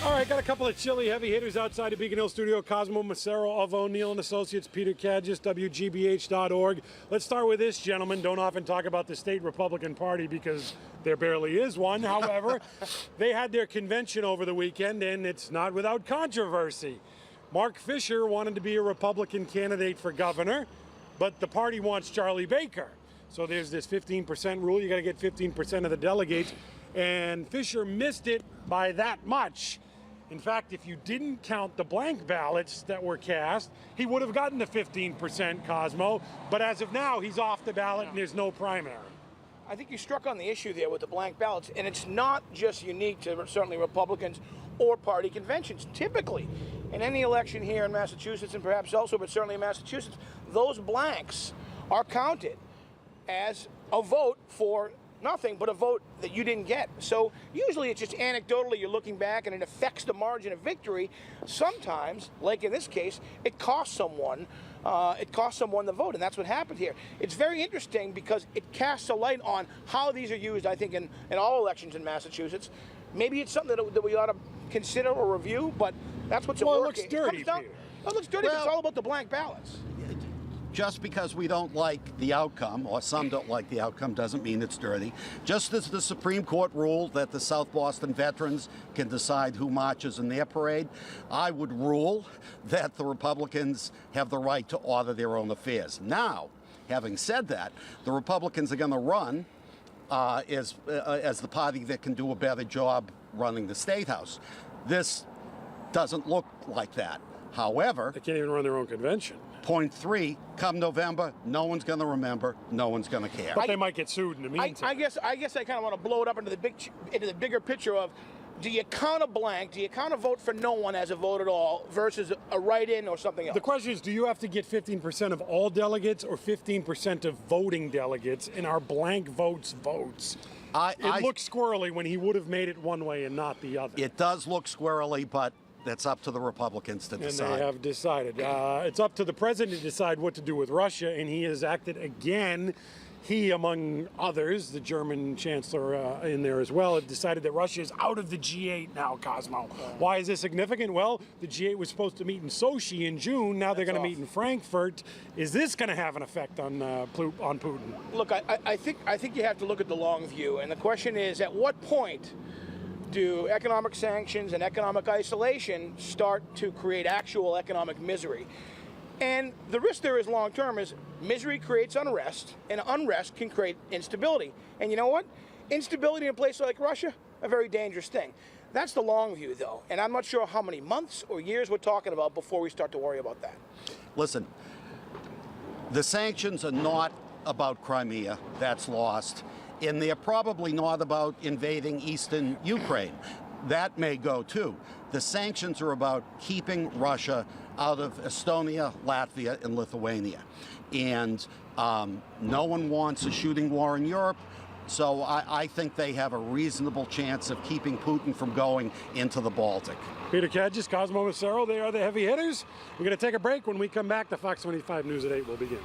All right, got a couple of chilly heavy hitters outside the Beacon Hill studio. Cosmo Macero of O'Neill & Associates, Peter Kadgis, WGBH.org. Let's start with this gentleman. Don't often talk about the state Republican Party because there barely is one. However, they had their convention over the weekend, and it's not without controversy. Mark Fisher wanted to be a Republican candidate for governor, but the party wants Charlie Baker. So there's this 15% rule. You got to get 15% of the delegates, and Fisher missed it by that much. In fact, if you didn't count the blank ballots that were cast, he would have gotten the 15%, Cosmo. But as of now, he's off the ballot and there's no primary. I think you struck on the issue there with the blank ballots, and it's not just unique to certainly Republicans or party conventions. Typically, in any election here in Massachusetts, and perhaps elsewhere, but certainly in Massachusetts, those blanks are counted as a vote for nothing but a vote that you didn't get. So usually it's just anecdotally you're looking back and it affects the margin of victory. Sometimes, like in this case, it costs someone the vote, and that's what happened here. It's very interesting because it casts a light on how these are used, I think, in all elections in Massachusetts. Maybe it's something that we ought to consider or review, but that's what's well, working. It looks dirty, Peter. It looks dirty, but it's all about the blank ballots. Just because we don't like the outcome, or some don't like the outcome, doesn't mean it's dirty. Just as the Supreme Court ruled that the South Boston veterans can decide who marches in their parade, I would rule that the Republicans have the right to order their own affairs. Now, having said that, the Republicans are going to run as the party that can do a better job running the State House. This doesn't look like that. However, they can't even run their own convention. Point 3, come November, no one's going to remember, no one's going to care. But they might get sued in the meantime. I guess I kind of want to blow it up into the bigger picture of, do you count a blank, do you count a vote for no one as a vote at all versus a write-in or something else? The question is, do you have to get 15% of all delegates or 15% of voting delegates, and are blank votes votes? It looks squirrely when he would have made it one way and not the other. It does look squirrely, but that's up to the Republicans to decide. And they have decided. It's up to the president to decide what to do with Russia, and he has acted again. He, among others, the German chancellor in there as well, have decided that Russia is out of the G8 now, Cosmo. Why is this significant? Well, the G8 was supposed to meet in Sochi in June. Now they're going to meet in Frankfurt. Is this going to have an effect on Putin? Look, I think you have to look at the long view, and the question is, at what point do economic sanctions and economic isolation start to create actual economic misery? And the risk there is long-term is misery creates unrest, and unrest can create instability. And you know what? Instability in a place like Russia, a very dangerous thing. That's the long view, though, and I'm not sure how many months or years we're talking about before we start to worry about that. Listen, the sanctions are not about Crimea. That's lost. And they're probably not about invading eastern Ukraine. That may go too. The sanctions are about keeping Russia out of Estonia, Latvia, and Lithuania. And no one wants a shooting war in Europe, so I think they have a reasonable chance of keeping Putin from going into the Baltic. Peter Kadgis, Cosmo Macero, they are the heavy hitters. We're going to take a break. When we come back, the Fox 25 News at 8 will begin.